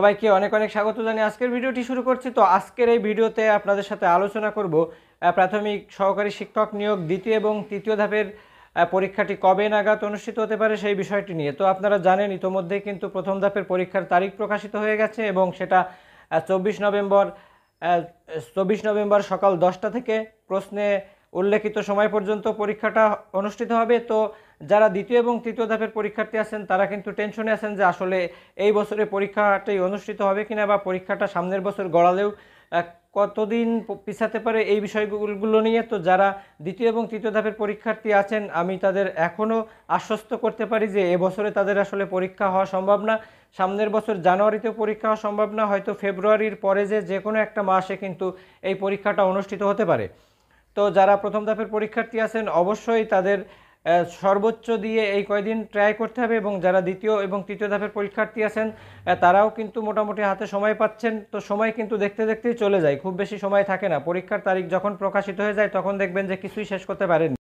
সবাইকে অনেক অনেক স্বাগত জানিয়ে আজকের ভিডিওটি শুরু করছি। তো আজকের এই ভিডিওতে আপনাদের সাথে আলোচনা করব প্রাথমিক সহকারী শিক্ষক নিয়োগ দ্বিতীয় এবং তৃতীয় ধাপের পরীক্ষাটি কবে নাগাদ অনুষ্ঠিত হতে পারে সেই বিষয়টি নিয়ে। তো আপনারা জানেন ইতোমধ্যেই কিন্তু প্রথম ধাপের পরীক্ষার তারিখ প্রকাশিত হয়ে গেছে এবং সেটা 24 নভেম্বর সকাল 10টা থেকে প্রশ্নে উল্লেখিত সময় পর্যন্ত পরীক্ষাটা অনুষ্ঠিত হবে। তো যারা দ্বিতীয় এবং তৃতীয় ধাপের পরীক্ষার্থী আছেন তারা কিন্তু টেনশনে আছেন যে আসলে এই বছরে পরীক্ষাটাই অনুষ্ঠিত হবে কিনা বা পরীক্ষাটা সামনের বছর গড়ালেও কতদিন পিছাতে পারে এই বিষয়গুলো নিয়ে। তো যারা দ্বিতীয় এবং তৃতীয় ধাপের পরীক্ষার্থী আছেন আমি তাদের এখনও আশ্বস্ত করতে পারি যে এবছরে তাদের আসলে পরীক্ষা হওয়া সম্ভব না। সামনের বছর জানুয়ারিতেও পরীক্ষা হওয়া সম্ভব না, হয়তো ফেব্রুয়ারির পরে যে কোনো একটা মাসে কিন্তু এই পরীক্ষাটা অনুষ্ঠিত হতে পারে। তো যারা প্রথম ধাপের পরীক্ষার্থী আছেন অবশ্যই তাদের সর্বোচ্চ দিয়ে এই কয়দিন ট্রাই করতে হবে, এবং যারা দ্বিতীয় এবং তৃতীয় ধাপের পরীক্ষার্থী আছেন তারাও কিন্তু মোটামুটি হাতে সময় পাচ্ছেন। তো সময় কিন্তু দেখতে দেখতেই চলে যায়, খুব বেশি সময় থাকে না। পরীক্ষার তারিখ যখন প্রকাশিত হয়ে যায় তখন দেখবেন যে কিছুই শেষ করতে পারেন।